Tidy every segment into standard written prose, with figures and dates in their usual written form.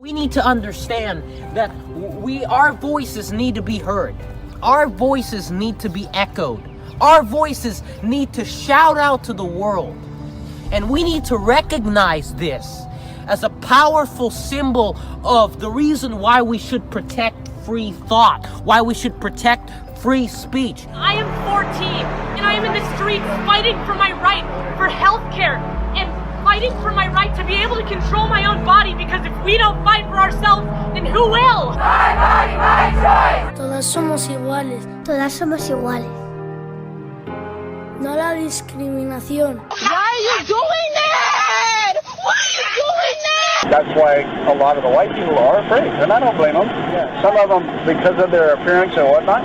We need to understand that our voices need to be heard. Our voices need to be echoed. Our voices need to shout out to the world. And we need to recognize this as a powerful symbol of the reason why we should protect free thought, why we should protect free speech. I am 14 and I am in the streets fighting for my right for health care and fighting for my right to be able to control my own body, because if we don't fight for ourselves, then who will? My body, my choice. Todas somos iguales. Todas somos iguales. No la discriminación. Why are you doing that? Why are you doing that? That's why a lot of the white people are afraid, and I don't blame them. Some of them, because of their appearance and whatnot,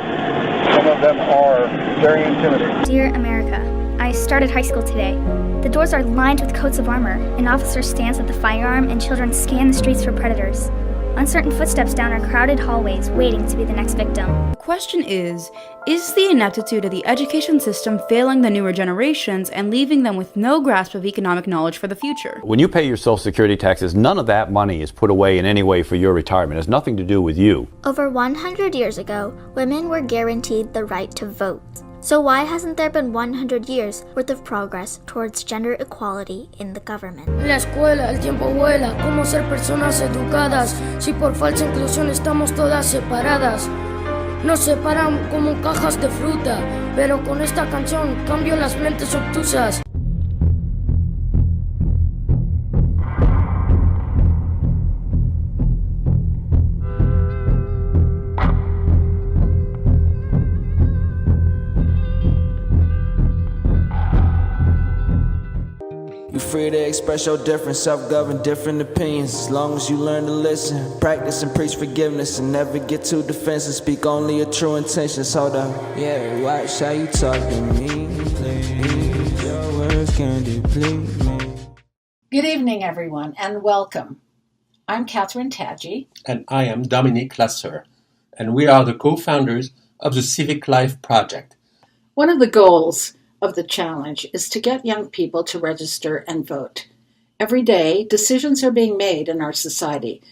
some of them are very intimidating. Dear America, I started high school today. The doors are lined with coats of armor. An officer stands with a firearm, and children scan the streets for predators. Uncertain footsteps down our crowded hallways, waiting to be the next victim. The question is the ineptitude of the education system failing the newer generations and leaving them with no grasp of economic knowledge for the future? When you pay your Social Security taxes, none of that money is put away in any way for your retirement. It has nothing to do with you. Over 100 years ago, women were guaranteed the right to vote. So why hasn't there been 100 years worth of progress towards gender equality in the government? La escuela, el tiempo vuela. Cómo ser personas educadas. Si por falsa inclusión estamos todas separadas. Nos separan como cajas de fruta. Pero con esta canción cambio las mentes obtusas. Free to express your different, self-governed, different opinions. As long as you learn to listen, practice and preach forgiveness, and never get too defensive. Speak only your true intentions. Hold up, yeah, watch how you talk to me, please. Your words can deplete me. Good evening, everyone, and welcome. I'm Catherine Tadji. And I am Dominique Lasser, and we are the co-founders of the Civic Life Project. One of the goals of the challenge is to get young people to register and vote. Every day, decisions are being made in our society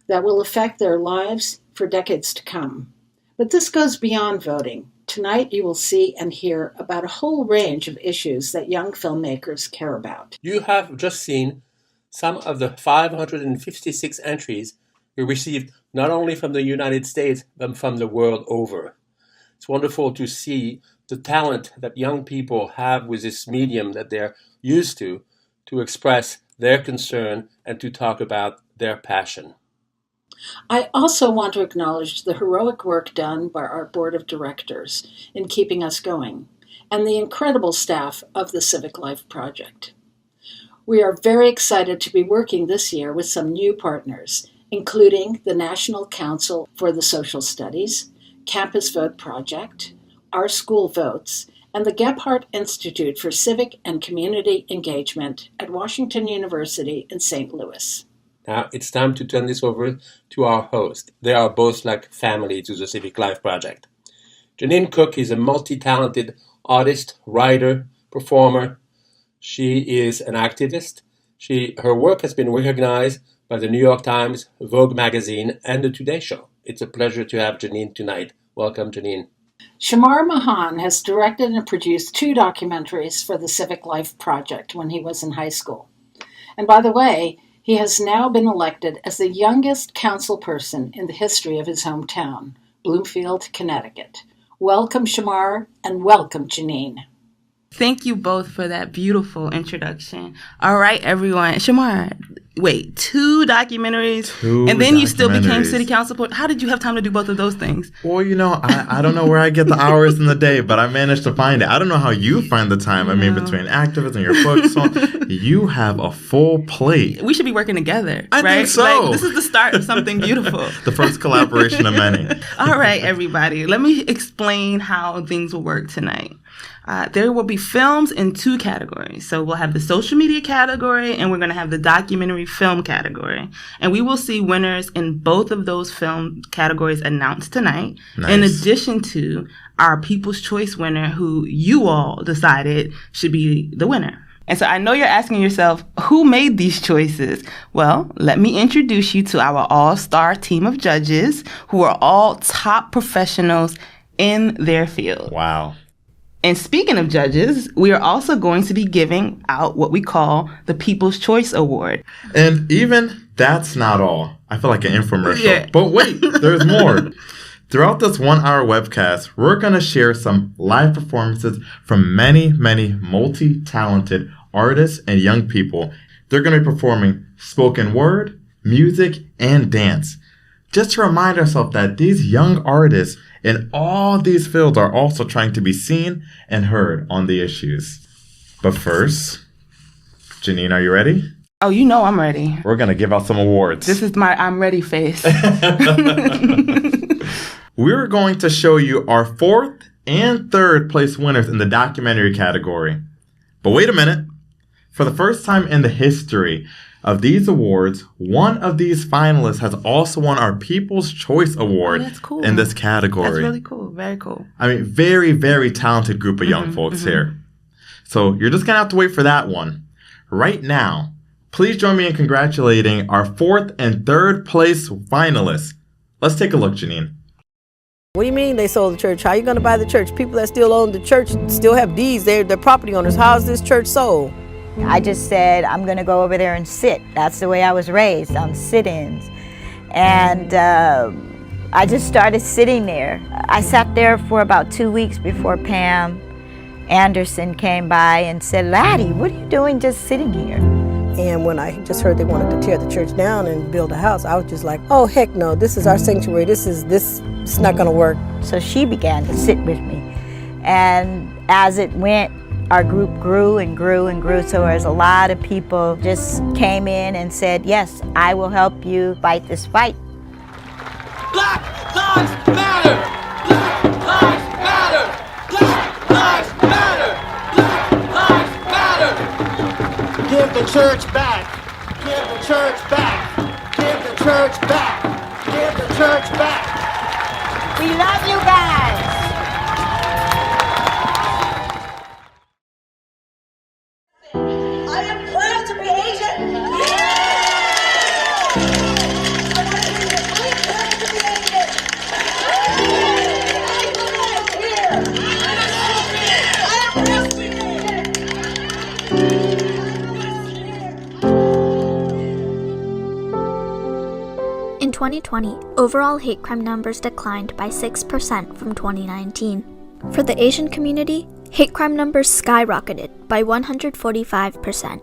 that will affect their lives for decades to come. But this goes beyond voting. Tonight, you will see and hear about a whole range of issues that young filmmakers care about. You have just seen some of the 556 entries we received not only from the United States, but from the world over. It's wonderful to see the talent that young people have with this medium that they're used to express their concern and to talk about their passion. I also want to acknowledge the heroic work done by our board of directors in keeping us going, and the incredible staff of the Civic Life Project. We are very excited to be working this year with some new partners, including the National Council for the Social Studies, Campus Vote Project, Our School Votes, and the Gephardt Institute for Civic and Community Engagement at Washington University in St. Louis. Now it's time to turn this over to our host. They are both like family to the Civic Life Project. Janine Cook is a multi-talented artist, writer, performer. She is an activist. Her work has been recognized by the New York Times, Vogue magazine, and the Today Show. It's a pleasure to have Janine tonight. Welcome, Janine. Shamar Mahan has directed and produced 2 documentaries for the Civic Life Project when he was in high school. And by the way, he has now been elected as the youngest council person in the history of his hometown, Bloomfield, Connecticut. Welcome, Shamar, and welcome, Janine. Thank you both for that beautiful introduction. All right, everyone. Shamar, wait, 2 documentaries? And then you still became city council. How did you have time to do both of those things? Well, I don't know where I get the hours in the day, but I managed to find it. I don't know how you find the time. I mean, between activism and your books, you have a full plate. We should be working together, right? I think so. This is the start of something beautiful. The first collaboration of many. All right, everybody. Let me explain how things will work tonight. There will be films in 2 categories. So we'll have the social media category and we're going to have the documentary film category. And we will see winners in both of those film categories announced tonight. Nice. In addition to our People's Choice winner who you all decided should be the winner. And so I know you're asking yourself, who made these choices? Well, let me introduce you to our all-star team of judges who are all top professionals in their field. Wow. And speaking of judges, we are also going to be giving out what we call the People's Choice Award. And even that's not all. I feel like an infomercial. Yeah. But wait, there's more. Throughout this 1-hour webcast, we're going to share some live performances from many, many multi-talented artists and young people. They're going to be performing spoken word, music, and dance. Just to remind ourselves that these young artists in all these fields are also trying to be seen and heard on the issues. But first, Janine, are you ready? Oh, you know I'm ready. We're going to give out some awards. This is my I'm ready face. We're going to show you our 4th and 3rd place winners in the documentary category. But wait a minute. For the first time in the history of these awards, one of these finalists has also won our People's Choice Award in this category. That's really cool. Very cool. I mean, very, very talented group of young folks here. So you're just going to have to wait for that one. Right now, please join me in congratulating our 4th and 3rd place finalists. Let's take a look, Janine. What do you mean they sold the church? How are you going to buy the church? People that still own the church still have deeds. They're property owners. How is this church sold? I just said, I'm going to go over there and sit. That's the way I was raised, on sit-ins. And I just started sitting there. I sat there for about 2 weeks before Pam Anderson came by and said, Laddie, what are you doing just sitting here? And when I just heard they wanted to tear the church down and build a house, I was just like, oh, heck no, this is our sanctuary. It's not going to work. So she began to sit with me. And as it went, our group grew and grew and grew. So there's a lot of people just came in and said, yes, I will help you fight this fight. Black Lives Matter! Black Lives Matter! Black Lives Matter! Black Lives Matter! Give the church back! Give the church back! Give the church back! Give the church back! We love you guys! I am proud to be Asian. In 2020, overall hate crime numbers declined by 6% from 2019. For the Asian community, hate crime numbers skyrocketed by 145%.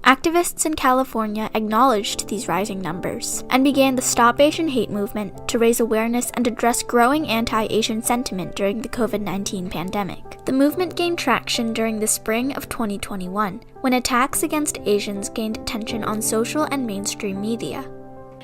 Activists in California acknowledged these rising numbers and began the Stop Asian Hate movement to raise awareness and address growing anti-Asian sentiment during the COVID-19 pandemic. The movement gained traction during the spring of 2021, when attacks against Asians gained attention on social and mainstream media.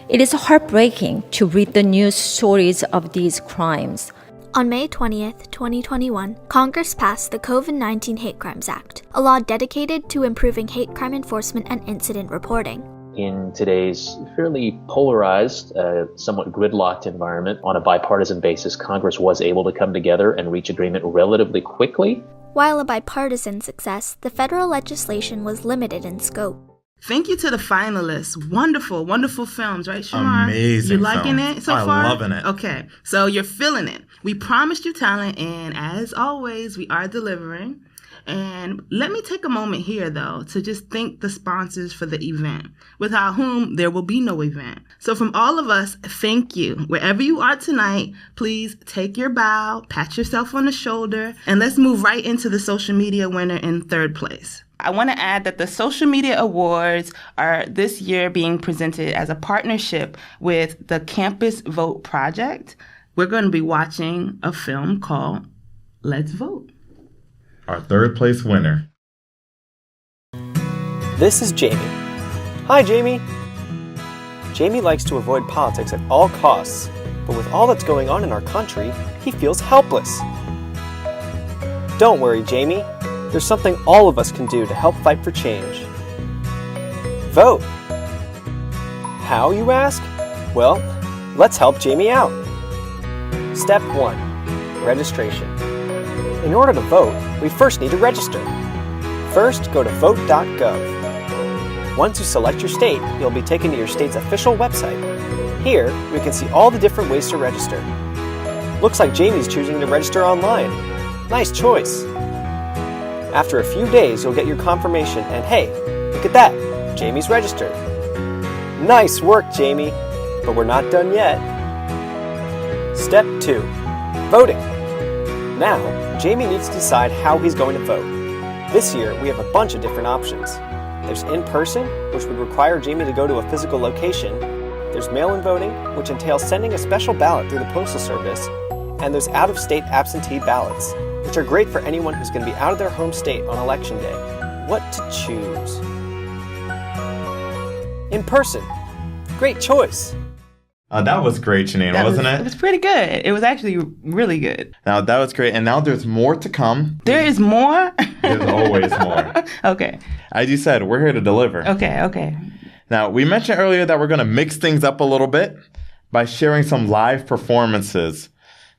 It is heartbreaking to read the news stories of these crimes. On May 20th, 2021, Congress passed the COVID-19 Hate Crimes Act, a law dedicated to improving hate crime enforcement and incident reporting. In today's fairly polarized, somewhat gridlocked environment, on a bipartisan basis, Congress was able to come together and reach agreement relatively quickly. While a bipartisan success, the federal legislation was limited in scope. Thank you to the finalists. Wonderful, wonderful films, right, Shamar? Amazing. You liking it so far? I'm loving it. Okay, so you're feeling it. We promised you talent, and as always, we are delivering. And let me take a moment here, though, to just thank the sponsors for the event, without whom there will be no event. So from all of us, thank you. Wherever you are tonight, please take your bow, pat yourself on the shoulder, and let's move right into the social media winner in 3rd place. I want to add that the Social Media Awards are this year being presented as a partnership with the Campus Vote Project. We're going to be watching a film called Let's Vote. Our 3rd place winner. This is Jamie. Hi, Jamie. Jamie likes to avoid politics at all costs, but with all that's going on in our country, he feels helpless. Don't worry, Jamie. There's something all of us can do to help fight for change. Vote. How, you ask? Well, let's help Jamie out. Step 1. Registration. In order to vote, we first need to register. First, go to vote.gov. Once you select your state, you'll be taken to your state's official website. Here, we can see all the different ways to register. Looks like Jamie's choosing to register online. Nice choice. After a few days, you'll get your confirmation, and hey, look at that, Jamie's registered. Nice work, Jamie, but we're not done yet. Step 2, voting. Now, Jamie needs to decide how he's going to vote. This year, we have a bunch of different options. There's in-person, which would require Jamie to go to a physical location. There's mail-in voting, which entails sending a special ballot through the Postal Service. And there's out-of-state absentee ballots, which are great for anyone who's going to be out of their home state on Election Day. What to choose? In person. Great choice. That was great, Janine, wasn't it? It was pretty good. It was actually really good. Now, that was great. And now there's more to come. There is more? There's always more. Okay. As you said, we're here to deliver. Okay. Now, we mentioned earlier that we're going to mix things up a little bit by sharing some live performances.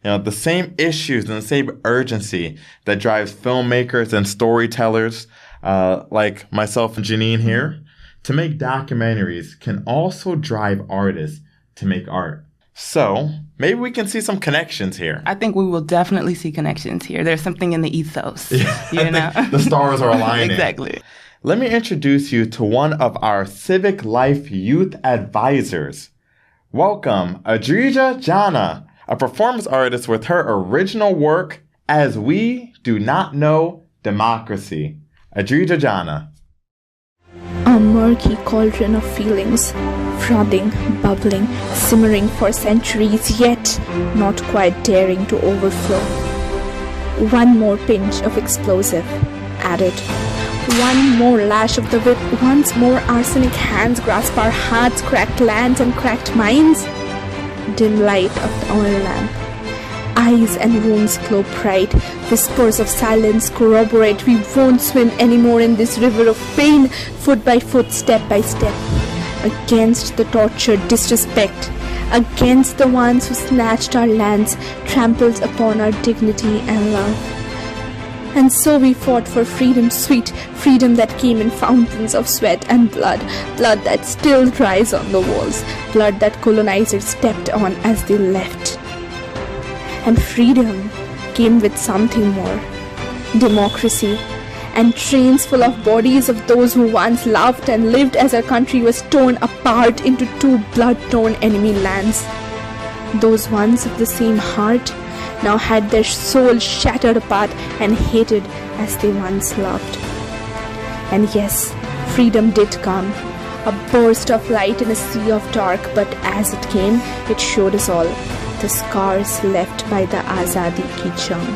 The same issues and the same urgency that drives filmmakers and storytellers like myself and Janine here to make documentaries can also drive artists to make art. So maybe we can see some connections here. I think we will definitely see connections here. There's something in the ethos. The stars are aligning. Exactly. Let me introduce you to one of our Civic Life Youth Advisors. Welcome, Adrija Jana, a performance artist with her original work, As We Do Not Know Democracy. Adrija Jana. A murky cauldron of feelings, frothing, bubbling, simmering for centuries, yet not quite daring to overflow. One more pinch of explosive added. One more lash of the whip, once more arsenic hands grasp our hearts, cracked lands and cracked minds. Dim light of the oil lamp. Eyes and wounds glow bright. Whispers of silence corroborate we won't swim anymore in this river of pain, foot by foot, step by step. Against the tortured disrespect, against the ones who snatched our lands, trampled upon our dignity and love. And so we fought for freedom, sweet freedom that came in fountains of sweat and blood, blood that still dries on the walls, blood that colonizers stepped on as they left. And freedom came with something more, democracy, and trains full of bodies of those who once loved and lived as our country was torn apart into two blood-torn enemy lands. Those ones of the same heart now had their souls shattered apart and hated as they once loved. And yes, freedom did come, a burst of light in a sea of dark, but as it came, it showed us all the scars left by the Azadi Ki Jang.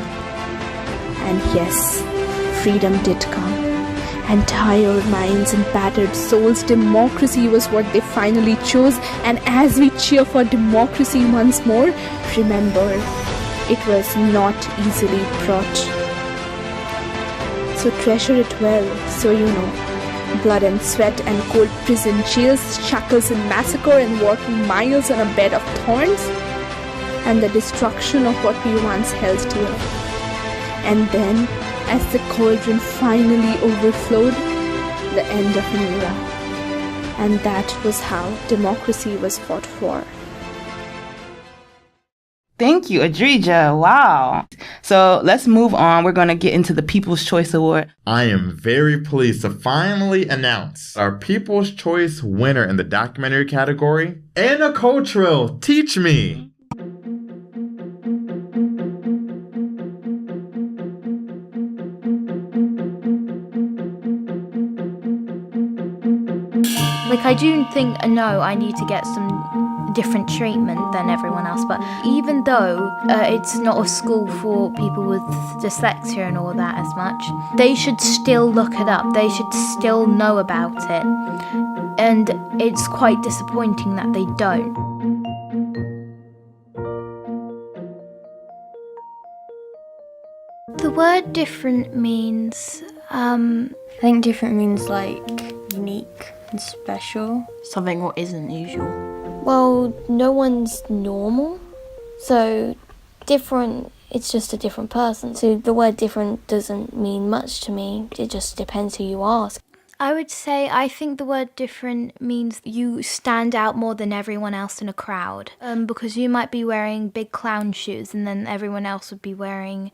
And yes, freedom did come, and tired minds and battered souls, democracy was what they finally chose. And as we cheer for democracy once more, remember, it was not easily brought. So treasure it well, so you know. Blood and sweat and cold prison jails, shackles and massacre, and walking miles on a bed of thorns, and the destruction of what we once held dear. And then, as the cauldron finally overflowed, the end of an era. And that was how democracy was fought for. Thank you, Adrija. Wow. So let's move on. We're going to get into the People's Choice Award. I am very pleased to finally announce our People's Choice winner in the documentary category, Anna Cottrell, Teach Me. I do think, no, I need to get some different treatment than everyone else, but even though it's not a school for people with dyslexia and all that as much, they should still look it up, they should still know about it, and it's quite disappointing that they don't. The word different means, I think different means like unique and special. Something what isn't usual. Well, no one's normal. So different it's just a different person. So the word different doesn't mean much to me. It just depends who you ask. I would say I think the word different means you stand out more than everyone else in a crowd. Because you might be wearing big clown shoes and then everyone else would be wearing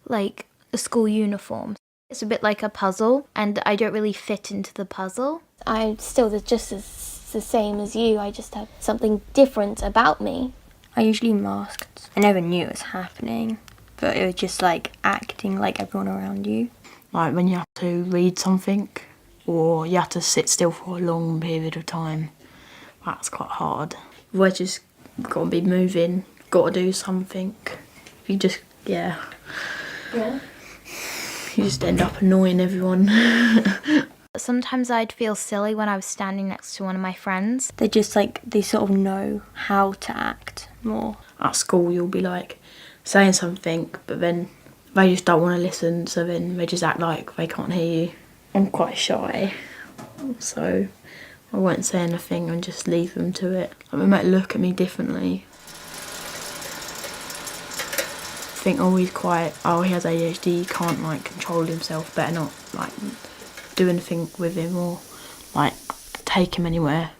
like a school uniform. It's a bit like a puzzle and I don't really fit into the puzzle. I'm still just as the same as you. I just have something different about me. I usually masked. I never knew it was happening, but it was just like acting like everyone around you. Like when you have to read something or you have to sit still for a long period of time. That's quite hard. We're just got to be moving, got to do something. You just, yeah. You just end up annoying everyone. Sometimes I'd feel silly when I was standing next to one of my friends. They just like, they sort of know how to act more. At school you'll be like saying something but then they just don't want to listen, so then they just act like they can't hear you. I'm quite shy, so I won't say anything and just leave them to it. They might look at me differently. Think, oh, he's quiet, oh, he has ADHD, he can't like control himself, better not like do anything with him or like take him anywhere.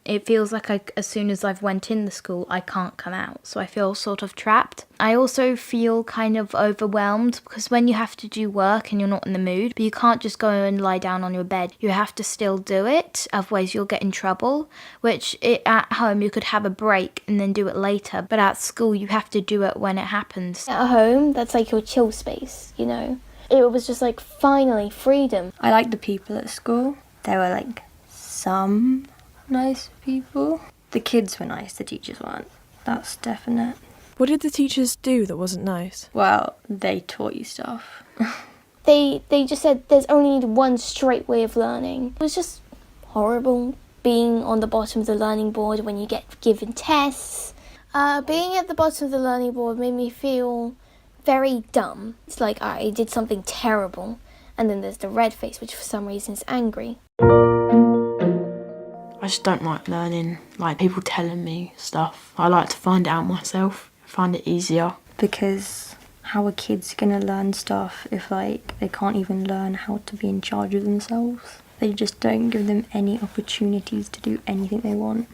It feels like as soon as I've went in the school, I can't come out, so I feel sort of trapped. I also feel kind of overwhelmed because when you have to do work and you're not in the mood, but you can't just go and lie down on your bed, you have to still do it, otherwise you'll get in trouble, which at home you could have a break and then do it later, but at school you have to do it when it happens. At home, that's like your chill space, you know? It was just like, finally, freedom. I liked the people at school. There were like some nice people. The kids were nice, the teachers weren't. That's definite. What did the teachers do that wasn't nice? Well, they taught you stuff. They just said there's only one straight way of learning. It was just horrible being on the bottom of the learning board when you get given tests. Being at the bottom of the learning board made me feel very dumb. It's like I did something terrible. And then there's the red face, which for some reason is angry. I just don't like learning, like people telling me stuff. I like to find it out myself, find it easier. Because how are kids gonna learn stuff if like they can't even learn how to be in charge of themselves? They just don't give them any opportunities to do anything they want.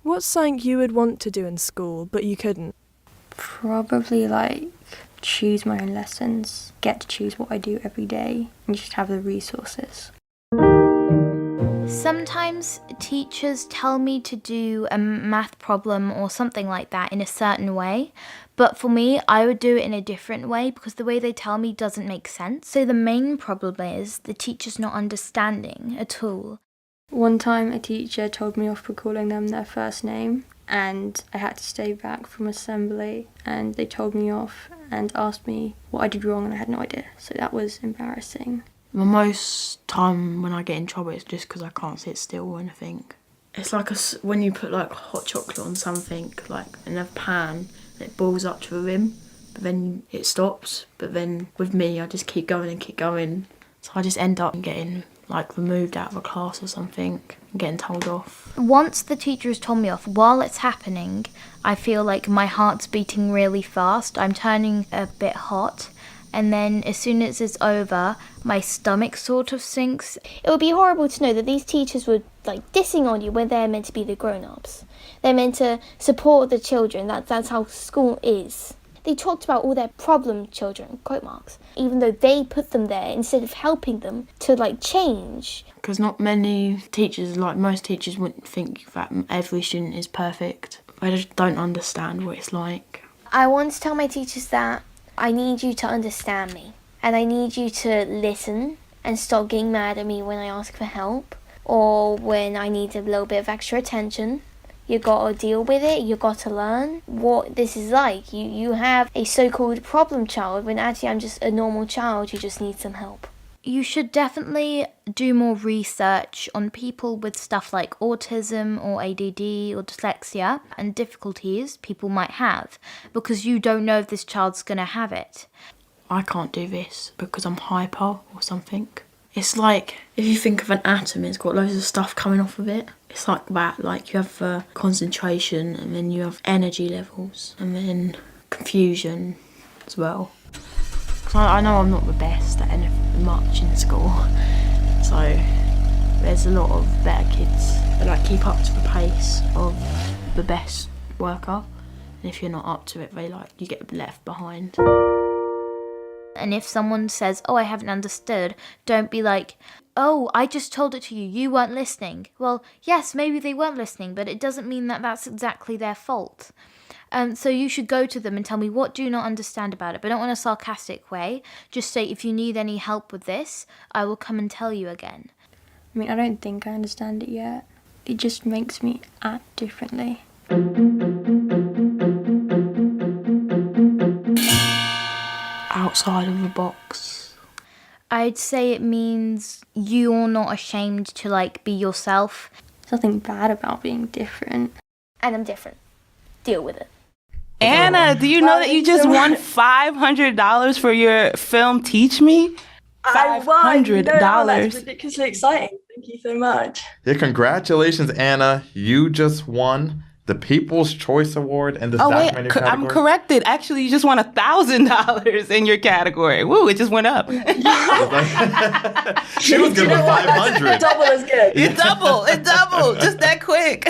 What's something you would want to do in school but you couldn't? Probably like choose my own lessons, get to choose what I do every day, and just have the resources. Sometimes teachers tell me to do a math problem or something like that in a certain way, but for me, I would do it in a different way because the way they tell me doesn't make sense. So the main problem is the teacher's not understanding at all. One time a teacher told me off for calling them their first name, and I had to stay back from assembly, and they told me off and asked me what I did wrong and I had no idea, so that was embarrassing. Most time when I get in trouble it's just because I can't sit still or anything. It's like when you put like hot chocolate on something like in a pan and it boils up to the rim, but then it stops. But then with me I just keep going and keep going, so I just end up getting like removed out of a class or something and getting told off. Once the teacher has told me off, while it's happening, I feel like my heart's beating really fast, I'm turning a bit hot, and then as soon as it's over, my stomach sort of sinks. It would be horrible to know that these teachers were like dissing on you when they're meant to be the grown-ups. They're meant to support the children. That's how school is. They talked about all their problem children, quote marks, even though they put them there instead of helping them to like change. Because not many teachers, like most teachers, wouldn't think that every student is perfect. They just don't understand what it's like. I want to tell my teachers that I need you to understand me, and I need you to listen and stop getting mad at me when I ask for help or when I need a little bit of extra attention. You got to deal with it, you got to learn what this is like. You have a so-called problem child when actually I'm just a normal child who just needs some help. You should definitely do more research on people with stuff like autism or ADD or dyslexia and difficulties people might have, because you don't know if this child's going to have it. I can't do this because I'm hyper or something. It's like, if you think of an atom, it's got loads of stuff coming off of it. It's like that, like you have concentration, and then you have energy levels, and then confusion as well. I know I'm not the best at anything much in school, so there's a lot of better kids that like keep up to the pace of the best worker, and if you're not up to it, you get left behind. And if someone says, oh, I haven't understood, don't be like, oh, I just told it to you, you weren't listening. Well, yes, maybe they weren't listening, but it doesn't mean that that's exactly their fault. So you should go to them and tell me, what do you not understand about it? But not in a sarcastic way. Just say, if you need any help with this, I will come and tell you again. I mean, I don't think I understand it yet. It just makes me act differently. Outside of the box. I'd say it means you're not ashamed to like be yourself. There's nothing bad about being different. And I'm different. Deal with it. Anna, do you know that you just won $500 for your film Teach Me? $500. That's ridiculously exciting. Thank you so much. Yeah, congratulations, Anna. You just won the People's Choice Award in this documentary category. I'm corrected. Actually, you just won $1,000 in your category. Woo, it just went up. She was good with 500. Double is good. It doubled, just that quick.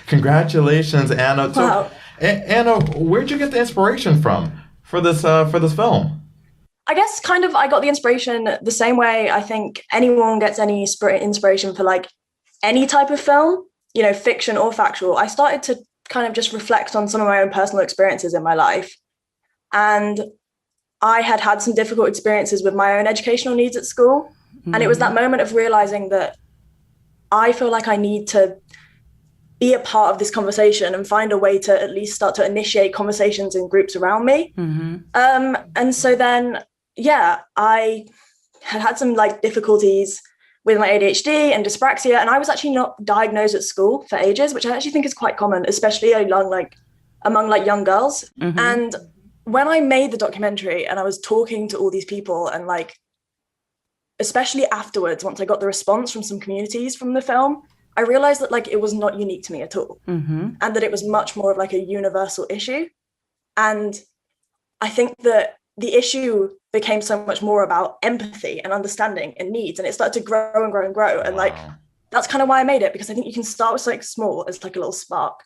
Congratulations, Anna. So, Wow. Anna, where'd you get the inspiration from for this film? I guess kind of I got the inspiration the same way I think anyone gets any inspiration for like any type of film, you know, fiction or factual. I started to kind of just reflect on some of my own personal experiences in my life. And I had some difficult experiences with my own educational needs at school. Mm-hmm. And it was that moment of realizing that I feel like I need to be a part of this conversation and find a way to at least start to initiate conversations in groups around me. Mm-hmm. And so then, I had some like difficulties with my ADHD and dyspraxia, and I was actually not diagnosed at school for ages, which I actually think is quite common, especially among young girls. Mm-hmm. And when I made the documentary and I was talking to all these people and like, especially afterwards, once I got the response from some communities from the film, I realized that like it was not unique to me at all. Mm-hmm. And that it was much more of like a universal issue. And I think that the issue became so much more about empathy and understanding and needs, and it started to grow and grow and grow. And like, that's kind of why I made it, because I think you can start with something small as like a little spark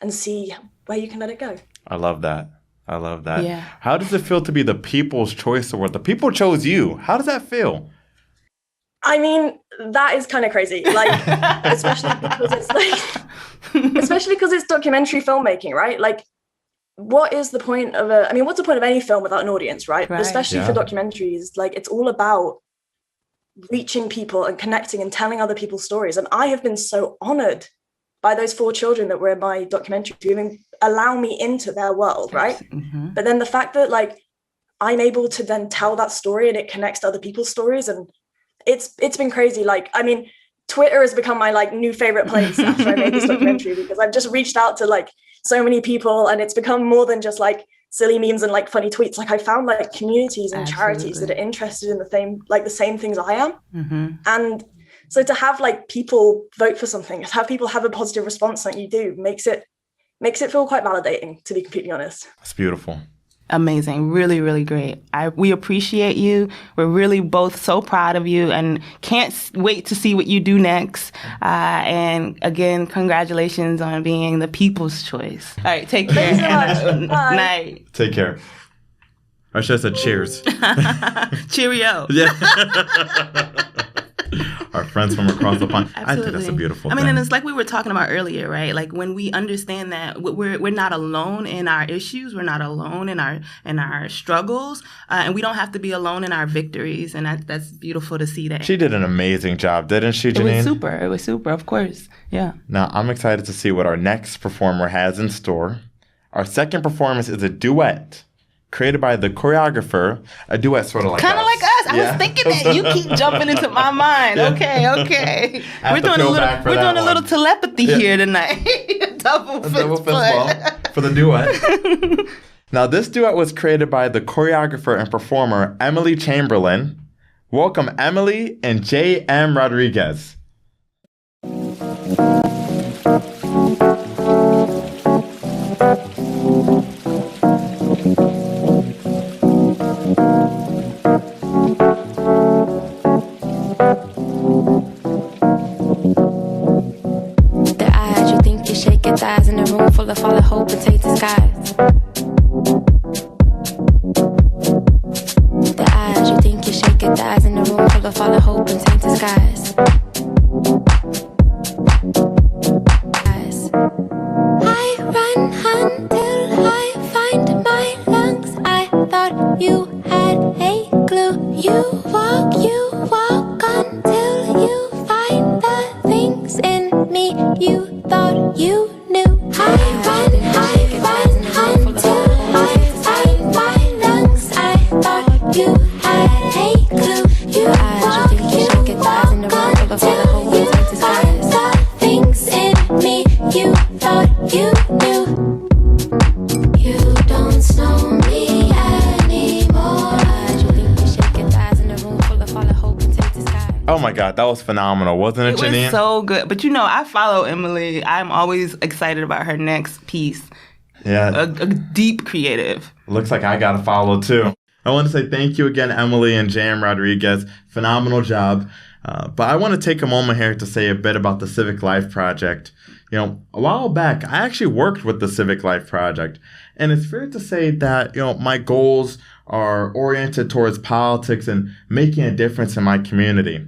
and see where you can let it go. I love that. Yeah. How does it feel to be the People's Choice Award? The people chose you. How does that feel? I mean, that is kind of crazy, like, especially because it's documentary filmmaking, right? Like, what's the point of any film without an audience, right? But especially for documentaries, like, it's all about reaching people and connecting and telling other people's stories. And I have been so honored by those 4 children that were in my documentary to even allow me into their world, right? Mm-hmm. But then the fact that, like, I'm able to then tell that story and it connects to other people's stories, and it's been crazy. Like, I mean, Twitter has become my like new favorite place after I made this documentary, because I've just reached out to like so many people, and it's become more than just like silly memes and like funny tweets. Like, I found like communities and charities that are interested in the same things I am. Mm-hmm. And so to have like people vote for something, to have people have a positive response like you do, makes it feel quite validating, to be completely honest. It's beautiful. Amazing. Really, really great. We appreciate you. We're really both so proud of you and can't wait to see what you do next. And again, congratulations on being the People's Choice. All right, take care. Thanks so much. Bye. Night. Take care. I should have said cheers. Cheerio. Yeah. Our friends from across the pond. Absolutely. I think that's a beautiful thing. I mean, and it's like we were talking about earlier, right? Like, when we understand that we're not alone in our issues, we're not alone in our struggles, and we don't have to be alone in our victories, and that's beautiful to see that. She did an amazing job, didn't she, Janine? It was super, of course. Yeah. Now, I'm excited to see what our next performer has in store. Our second performance is a duet created by the choreographer, a duet sort of like kind of like us. I was thinking that. You keep jumping into my mind. Yeah. Okay. We're doing a little telepathy here tonight. Double fist ball for the duet. Now, this duet was created by the choreographer and performer Emily Chamberlain, Welcome Emily and J.M. Rodriguez. Thighs in a room full of fallen hope and tainted skies. The eyes, you think you shake your thighs in a room full of fallen hope and tainted skies. I run until I find my lungs. I thought you had a clue. You walk until you find the things in me you thought you knew. I run until I find my lungs. I thought you had a clue. You walk until you find the things in me you thought you knew. You don't know me anymore. You think you shake your thighs in a room full of fallen hope and take the sky. Oh my God, that was phenomenal, wasn't it, Janine? It was so good. But you know, I follow Emily. I'm always excited about her next piece. Yeah. A deep creative. Looks like I got to follow too. I want to say thank you again, Emily and J.M. Rodriguez. Phenomenal job. But I want to take a moment here to say a bit about the Civic Life Project. You know, a while back, I actually worked with the Civic Life Project. And it's fair to say that, you know, my goals are oriented towards politics and making a difference in my community.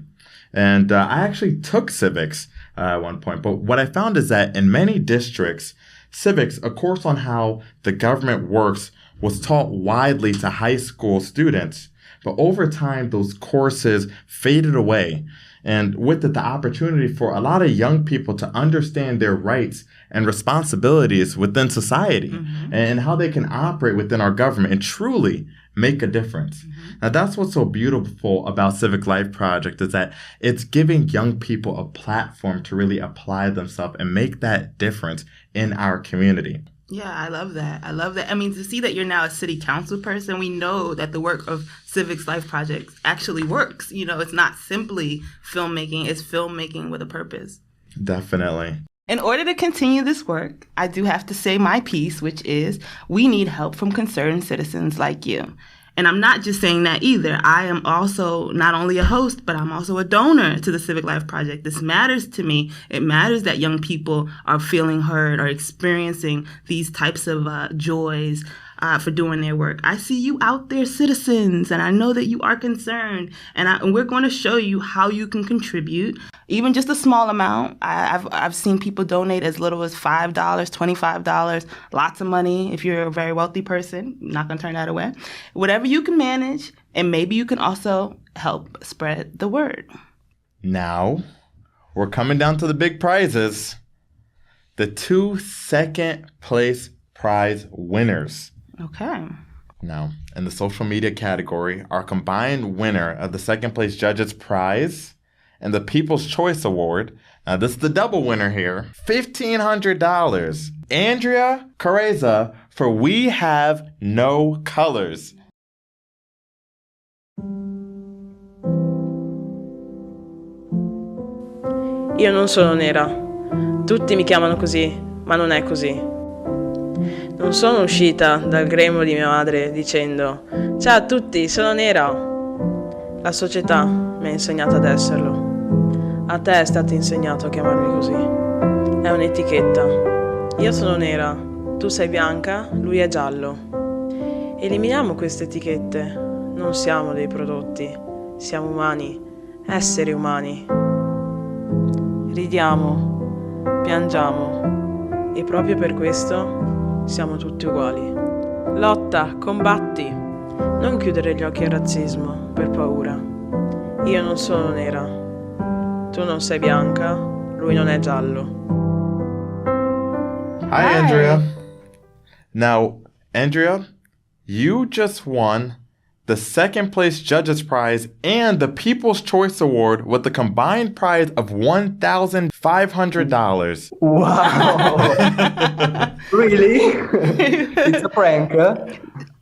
And I actually took civics at one point. But what I found is that in many districts, civics, a course on how the government works, was taught widely to high school students. But over time, those courses faded away. And with it, the opportunity for a lot of young people to understand their rights and responsibilities within society and how they can operate within our government and truly make a difference. Now, that's what's so beautiful about Civic Life Project is that it's giving young people a platform to really apply themselves and make that difference in our community. Yeah, I love that. I love that. I mean, to see that you're now a city council person, we know that the work of Civic Life Project actually works. You know, it's not simply filmmaking, it's filmmaking with a purpose. Definitely. In order to continue this work, I do have to say my piece, which is we need help from concerned citizens like you. And I'm not just saying that either. I am also not only a host, but I'm also a donor to the Civic Life Project. This matters to me. It matters that young people are feeling heard or experiencing these types of joys for doing their work. I see you out there, citizens, and I know that you are concerned. And we're going to show you how you can contribute, even just a small amount. I've seen people donate as little as $5, $25, lots of money. If you're a very wealthy person, I'm not going to turn that away. Whatever you can manage, and maybe you can also help spread the word. Now, we're coming down to the big prizes. The 2 second place prize winners. Okay. Now, in the social media category, our combined winner of the second place judges prize and the People's Choice Award. Now, this is the double winner here. $1,500. Andrea Careza for We Have No Colors. Io non sono nera. Tutti mi chiamano così, ma non è così. Non sono uscita dal grembo di mia madre dicendo «Ciao a tutti, sono nera». La società mi ha insegnato ad esserlo. A te è stato insegnato a chiamarmi così. È un'etichetta. Io sono nera, tu sei bianca, lui è giallo. Eliminiamo queste etichette. Non siamo dei prodotti, siamo umani, esseri umani. Ridiamo, piangiamo e proprio per questo siamo tutti uguali. Lotta, combatti. Non chiudere gli occhi al razzismo per paura. Io non sono nera. Tu non sei bianca, lui non è giallo. Hi, Andrea. Now, Andrea, you just won the second place judges prize and the People's Choice Award with the combined prize of $1,500. Wow. Really? It's a prank.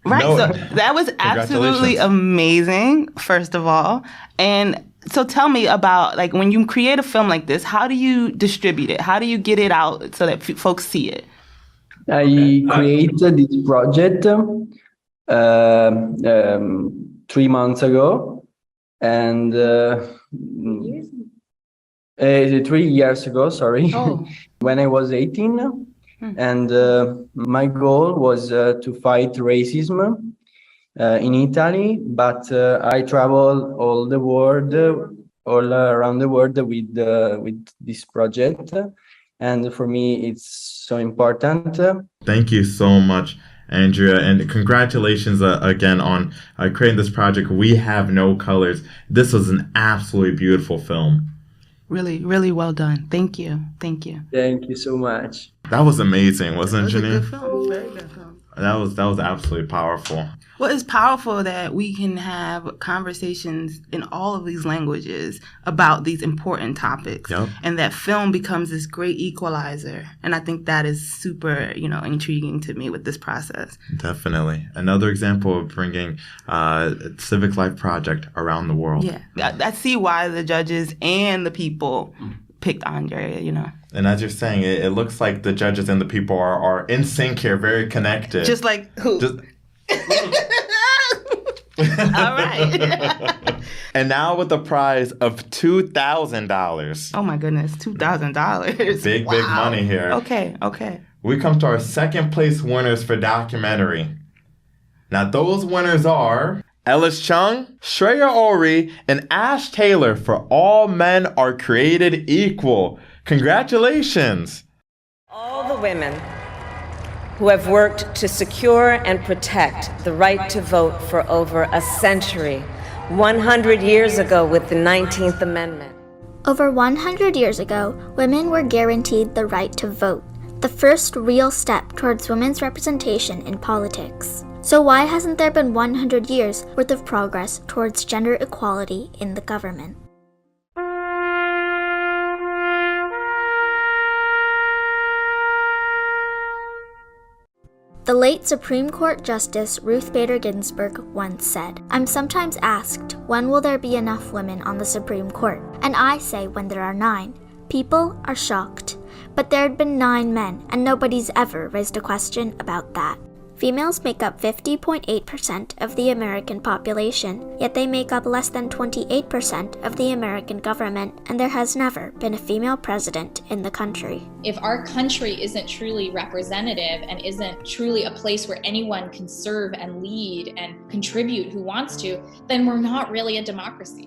Right. No, So that was absolutely congratulations. amazing, first of all. And so tell me about, like, when you create a film like this, how do you distribute it? How do you get it out so that folks see it? I created this project 3 months ago, and 3 years ago, sorry, when I was 18. And my goal was to fight racism in Italy, but I travel all around the world with this project, and for me it's so important. Thank you so much, Andrea, and congratulations again on creating this project. We Have No Colors. This was an absolutely beautiful film. Really, really well done. Thank you. Thank you. Thank you so much. That was amazing, wasn't it, Janine? Good film. Very good film. That was absolutely powerful. Well, it's powerful that we can have conversations in all of these languages about these important topics. Yep. And that film becomes this great equalizer. And I think that is super, intriguing to me with this process. Definitely. Another example of bringing Civic Life Project around the world. Yeah. I see why the judges and the people picked Andrea, And as you're saying, it looks like the judges and the people are in sync here, very connected. Just like who? All right. And now with the prize of $2,000. Oh my goodness, $2,000. Big money here. Okay. We come to our second place winners for documentary. Now those winners are Ellis Chung, Shreya Ori, and Ash Taylor for All Men Are Created Equal. Congratulations. All the women who have worked to secure and protect the right to vote for over a century, 100 years ago with the 19th Amendment. Over 100 years ago, women were guaranteed the right to vote, the first real step towards women's representation in politics. So why hasn't there been 100 years worth of progress towards gender equality in the government? The late Supreme Court Justice Ruth Bader Ginsburg once said, "I'm sometimes asked, when will there be enough women on the Supreme Court? And I say when there are 9. People are shocked. But there had been 9 men, and nobody's ever raised a question about that." Females make up 50.8% of the American population, yet they make up less than 28% of the American government, and there has never been a female president in the country. If our country isn't truly representative and isn't truly a place where anyone can serve and lead and contribute who wants to, then we're not really a democracy.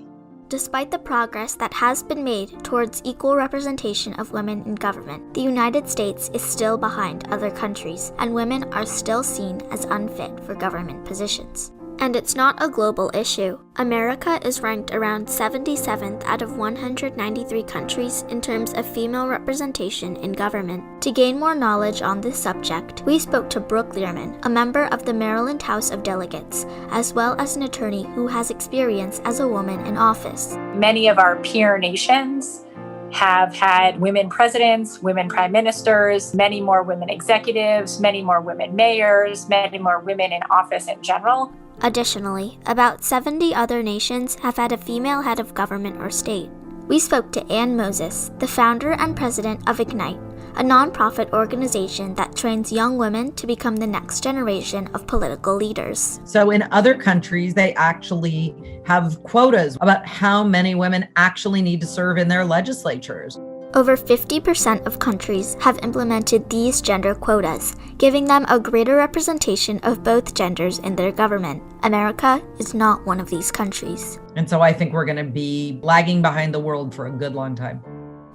Despite the progress that has been made towards equal representation of women in government, the United States is still behind other countries, and women are still seen as unfit for government positions. And it's not a global issue. America is ranked around 77th out of 193 countries in terms of female representation in government. To gain more knowledge on this subject, we spoke to Brooke Learman, a member of the Maryland House of Delegates, as well as an attorney who has experience as a woman in office. Many of our peer nations have had women presidents, women prime ministers, many more women executives, many more women mayors, many more women in office in general. Additionally, about 70 other nations have had a female head of government or state. We spoke to Ann Moses, the founder and president of Ignite, a nonprofit organization that trains young women to become the next generation of political leaders. So in other countries, they actually have quotas about how many women actually need to serve in their legislatures. Over 50% of countries have implemented these gender quotas, giving them a greater representation of both genders in their government. America is not one of these countries. And so I think we're going to be lagging behind the world for a good long time.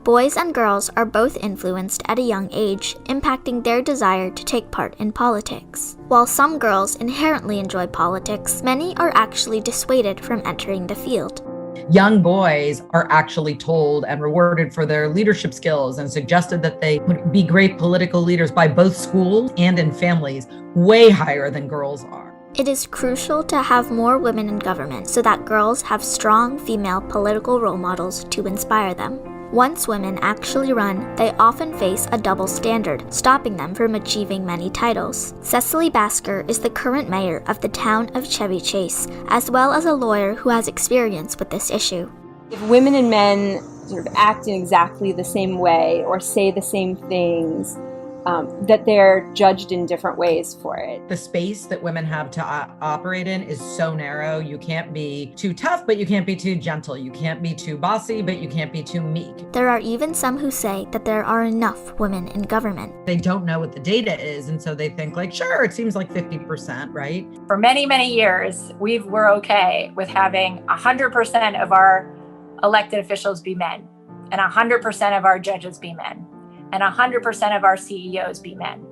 Boys and girls are both influenced at a young age, impacting their desire to take part in politics. While some girls inherently enjoy politics, many are actually dissuaded from entering the field. Young boys are actually told and rewarded for their leadership skills and suggested that they would be great political leaders by both schools and in families, way higher than girls are. It is crucial to have more women in government so that girls have strong female political role models to inspire them. Once women actually run, they often face a double standard, stopping them from achieving many titles. Cecily Basker is the current mayor of the town of Chevy Chase, as well as a lawyer who has experience with this issue. If women and men sort of act in exactly the same way or say the same things, that they're judged in different ways for it. The space that women have to operate in is so narrow. You can't be too tough, but you can't be too gentle. You can't be too bossy, but you can't be too meek. There are even some who say that there are enough women in government. They don't know what the data is, and so they think like, sure, it seems like 50%, right? For many, many years, we're okay with having 100% of our elected officials be men, and 100% of our judges be men, and 100% of our CEOs be men.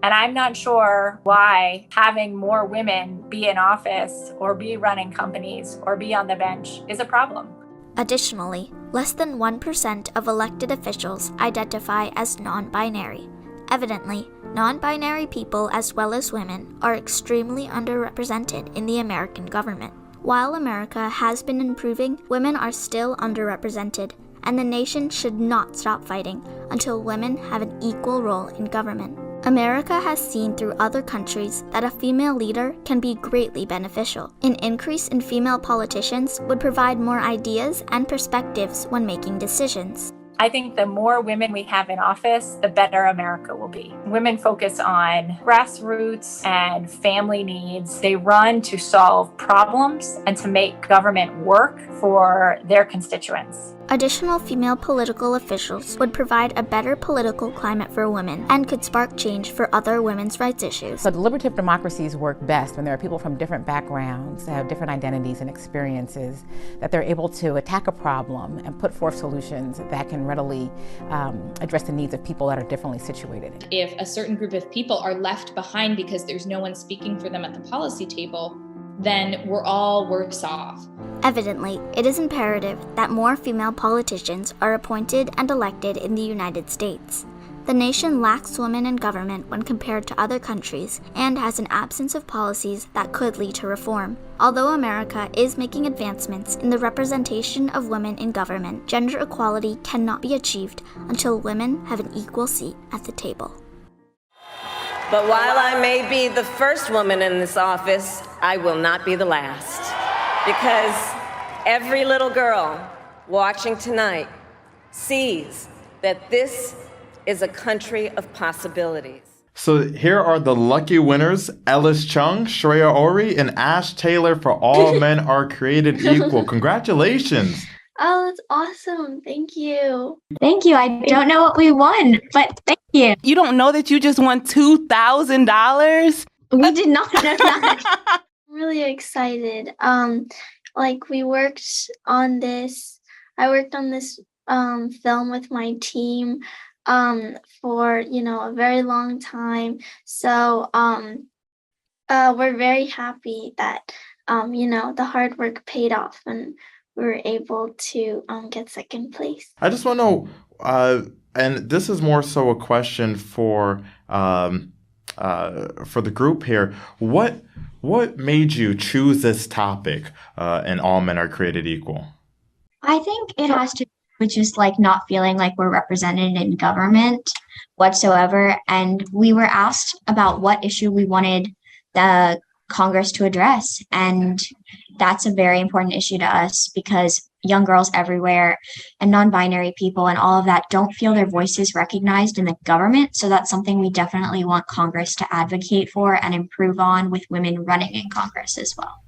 And I'm not sure why having more women be in office or be running companies or be on the bench is a problem. Additionally, less than 1% of elected officials identify as non-binary. Evidently, non-binary people as well as women are extremely underrepresented in the American government. While America has been improving, women are still underrepresented, and the nation should not stop fighting until women have an equal role in government. America has seen through other countries that a female leader can be greatly beneficial. An increase in female politicians would provide more ideas and perspectives when making decisions. I think the more women we have in office, the better America will be. Women focus on grassroots and family needs. They run to solve problems and to make government work for their constituents. Additional female political officials would provide a better political climate for women and could spark change for other women's rights issues. So deliberative democracies work best when there are people from different backgrounds, that have different identities and experiences, that they're able to attack a problem and put forth solutions that can readily address the needs of people that are differently situated. If a certain group of people are left behind because there's no one speaking for them at the policy table, then we're all worse off. Evidently, it is imperative that more female politicians are appointed and elected in the United States. The nation lacks women in government when compared to other countries and has an absence of policies that could lead to reform. Although America is making advancements in the representation of women in government, gender equality cannot be achieved until women have an equal seat at the table. But while I may be the first woman in this office, I will not be the last. Because every little girl watching tonight sees that this is a country of possibilities. So here are the lucky winners: Ellis Chung, Shreya Ori, and Ash Taylor for All Men Are Created Equal. Congratulations. Oh, that's awesome. Thank you. Thank you. I don't know what we won, but thank you. You don't know that you just won $2,000? We did not know that. I'm really excited. We worked on this. I worked on this film with my team for, a very long time. So we're very happy that, the hard work paid off and we were able to get second place. I just want to know, and this is more so a question for the group here. What made you choose this topic, and All Men Are Created Equal? I think it has to do with just not feeling like we're represented in government whatsoever. And we were asked about what issue we wanted the Congress to address. And that's a very important issue to us because young girls everywhere and non-binary people and all of that don't feel their voices recognized in the government. So that's something we definitely want Congress to advocate for and improve on with women running in Congress as well.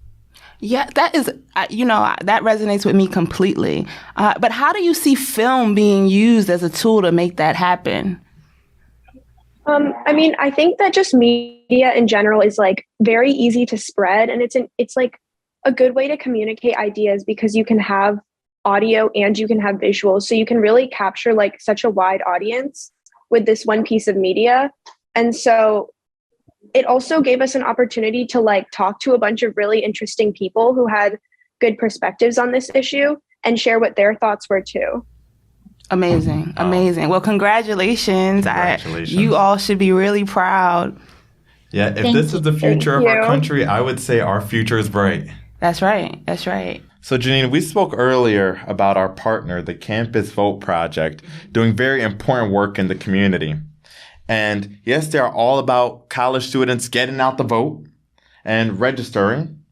Yeah, that is, that resonates with me completely. But how do you see film being used as a tool to make that happen? I think that just media in general is very easy to spread, and it's a good way to communicate ideas because you can have audio and you can have visuals, so you can really capture such a wide audience with this one piece of media. And so it also gave us an opportunity to talk to a bunch of really interesting people who had good perspectives on this issue and share what their thoughts were too. Amazing. Well, congratulations. You all should be really proud. Yeah, if this is the future of our country, I would say our future is bright. That's right. So, Janine, we spoke earlier about our partner, the Campus Vote Project, doing very important work in the community. And yes, they are all about college students getting out the vote and registering.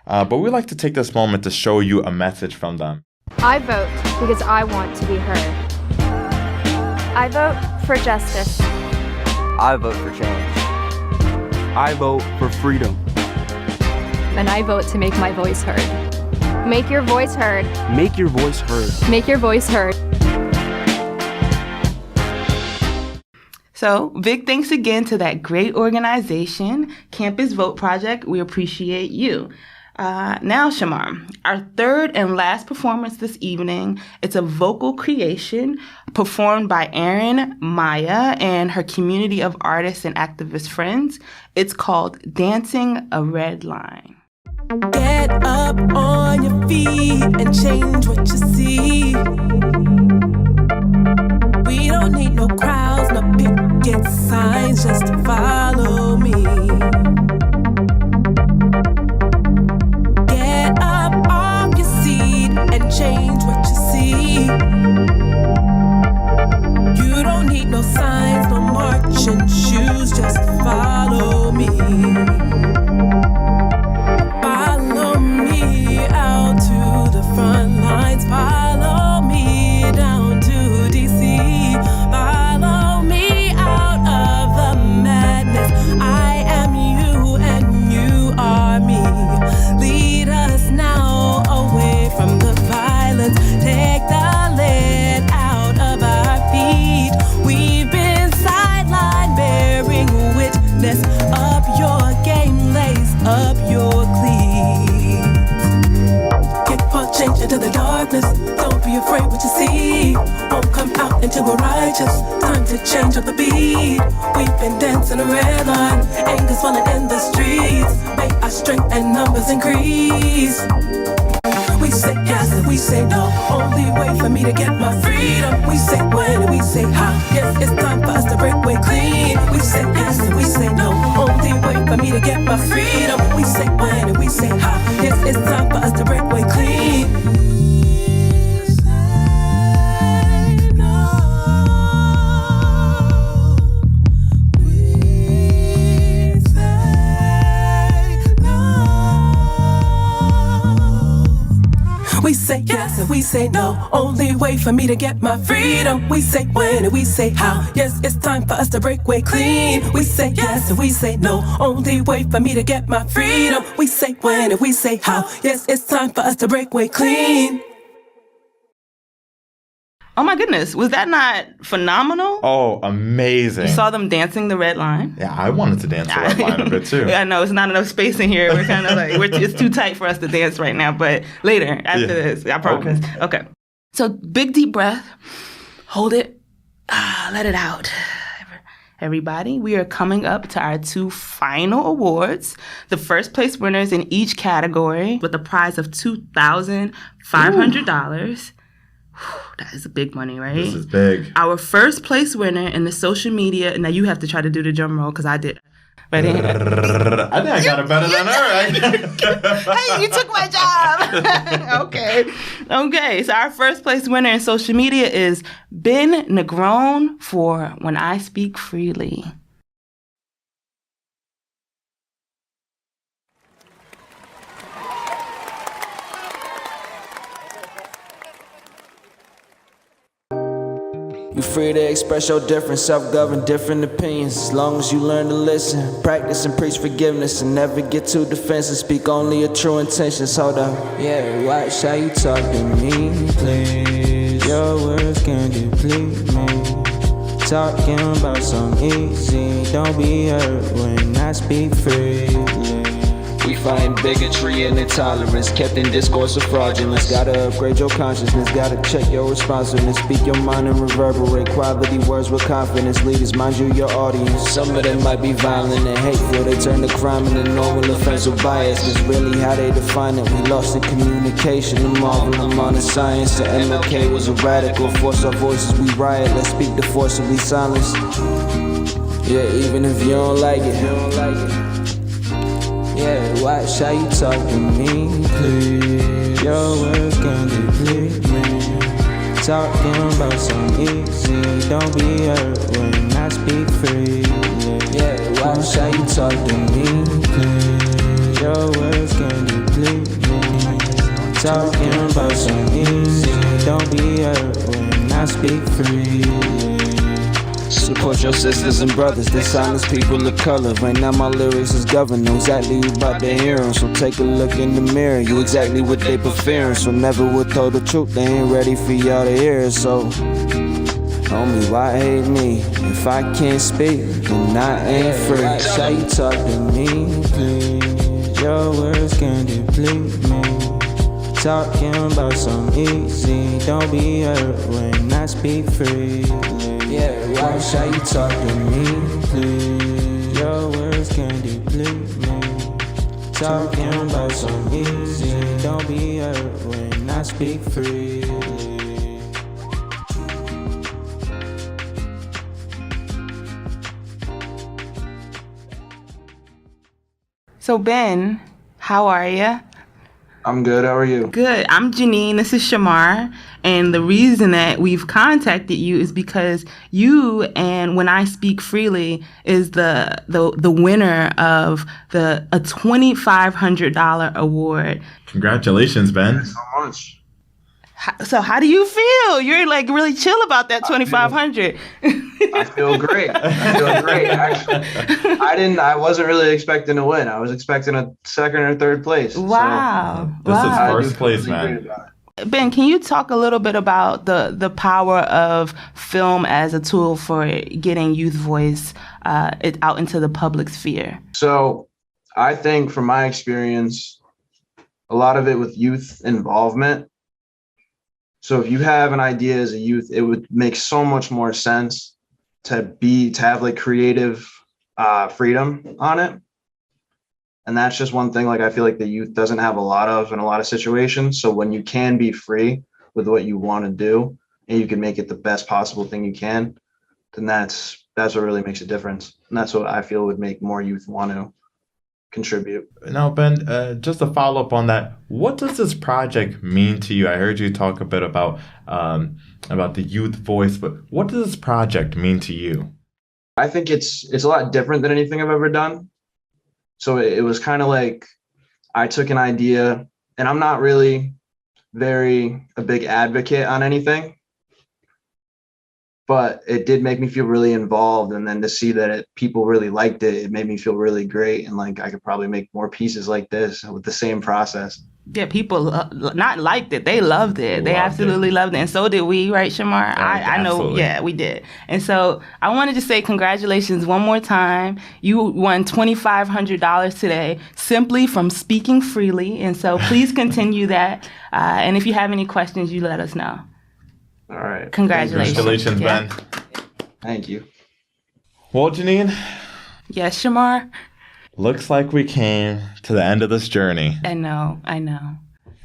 But we'd like to take this moment to show you a message from them. I vote because I want to be heard. I vote for justice. I vote for change. I vote for freedom. And I vote to make my voice heard. Make your voice heard. Make your voice heard. Make your voice heard. So, big thanks again to that great organization, Campus Vote Project. We appreciate you. Now, Shamar, our third and last performance this evening, it's a vocal creation performed by Erin Maya and her community of artists and activist friends. It's called Dancing a Red Line. Get up on your feet and change what you see. We don't need no crowds, no picket signs, just follow me. Get up off your seat and change what you see. You don't need no signs, no marching shoes, just follow me. Follow me out to the front lines. Follow me down to DC. Follow me out of the madness. I am you and you are me. Lead us now away from the violence. Take the lead out of our feet. We've been sidelined, bearing witness. Up your game, lace up your cleats. Kick, punch, change into the darkness. Don't be afraid what you see. Won't come out until we're righteous. Time to change up the beat. We've been dancing a red line. Anger's falling in the streets. Make our strength and numbers increase. We say yes and we say no. Only way for me to get my freedom. We say when and we say how. Yes, it's time for us to break away clean. We say yes and we say no. Only way for me to get my freedom. We say when and we say how. Yes, it's time for us to break away clean. We say yes and we say no. Only way for me to get my freedom. We say when and we say how. Yes, it's time for us to break away clean. We say yes and we say no. Only way for me to get my freedom. We say when and we say how. Yes, it's time for us to break away clean. Oh my goodness, was that not phenomenal? Oh, amazing. You saw them dancing the red line? Yeah, I wanted to dance the red line a bit too. Yeah, no, it's not enough space in here. We're kind of like, it's too tight for us to dance right now, but later, after this, I promise. Okay. So big deep breath, hold it, let it out. Everybody, we are coming up to our two final awards. The first place winners in each category with a prize of $2,500. That is a big money, right? This is big. Our first place winner in the social media. Now you have to try to do the drum roll because I did. Ready? I think I got it better than her. Hey, you took my job. Okay. So our first place winner in social media is Ben Negron for When I Speak Freely. You free to express your different, self-governed, different opinions. As long as you learn to listen, practice and preach forgiveness, and never get too defensive. Speak only your true intentions. Hold up, yeah, watch how you talk to me, please. Your words can deplete me. Talking about something easy. Don't be hurt when I speak freely. We find bigotry and intolerance, kept in discourse of fraudulence. Gotta upgrade your consciousness, gotta check your responsiveness. Speak your mind and reverberate quality words with confidence. Leaders, mind you, your audience. Some of them might be violent and hateful. They turn to crime and a normal offense with bias. That's really how they define it. We lost in communication, the marvel among the science. The MLK was a radical. Force our voices, we riot. Let's speak the forcibly silence. Yeah, even if you don't like it. Yeah, watch how you talk to me, please. Your words can deplete me. Talking about some easy, don't be hurt when I speak freely. Yeah, watch how you talk to me, please. Your words can deplete me. Talking about some easy, don't be hurt when I speak freely. Support your sisters and brothers, they silence people of color. Right now my lyrics is governed, know exactly you about to hear them. So take a look in the mirror, you exactly what they preferring. So never withhold the truth, they ain't ready for y'all to hear it. So, homie, why hate me? If I can't speak, then I ain't free. Watch how you talk to me, please. Your words can deplete me. Talking about some easy, don't be hurt when I speak freely. Yeah, watch how you talk to me, please. Your words can deplete me. Talking about some easy, don't be hurt when I speak freely. So Ben, how are you? I'm good. How are you? Good. I'm Janine. This is Shamar. And the reason that we've contacted you is because you and When I Speak Freely is the winner of a $2,500 award. Congratulations, Ben. Thanks so much. So how do you feel? You're like really chill about that $2,500. I feel great. Actually, I wasn't really expecting to win. I was expecting a second or third place. Wow. So, this is first place, man. Ben, can you talk a little bit about the power of film as a tool for getting youth voice out into the public sphere? So I think from my experience, a lot of it with youth involvement. So if you have an idea as a youth, it would make so much more sense to have like creative freedom on it. And that's just one thing like I feel like the youth doesn't have a lot of in a lot of situations. So when you can be free with what you want to do and you can make it the best possible thing you can, then that's what really makes a difference. And that's what I feel would make more youth want to contribute. Now, Ben, just to follow up on that, what does this project mean to you? I heard you talk a bit about the youth voice, but what does this project mean to you? I think it's a lot different than anything I've ever done. So it was kind of like I took an idea, and I'm not really a big advocate on anything, but it did make me feel really involved. And then to see that people really liked it, it made me feel really great. And like I could probably make more pieces like this with the same process. Yeah, people not liked it. They loved it. They absolutely loved it. And so did we, right, Shamar? I know. Absolutely. Yeah, we did. And so I wanted to say congratulations one more time. You won $2,500 today simply from speaking freely. And so please continue that. And if you have any questions, you let us know. All right. Congratulations. Congratulations, Ben. Thank you. Well, Janine. Yes, Shamar? Looks like we came to the end of this journey. I know.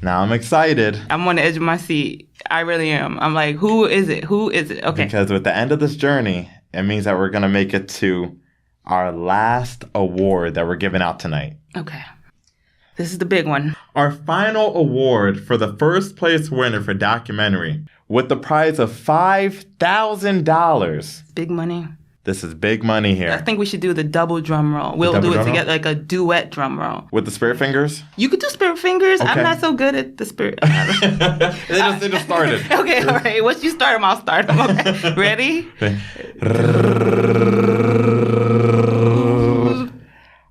Now I'm excited. I'm on the edge of my seat. I really am. I'm like, who is it? Okay. Because with the end of this journey, it means that we're going to make it to our last award that we're giving out tonight. Okay. This is the big one. Our final award for the first place winner for documentary with the prize of $5,000. Big money. This is big money here. I think we should do the double drum roll. We'll do it together, like a duet drum roll. With the spirit fingers? You could do spirit fingers. Okay. I'm not so good at the spirit. They just started. Okay, all right. Once you start them, I'll start them. Okay. Ready?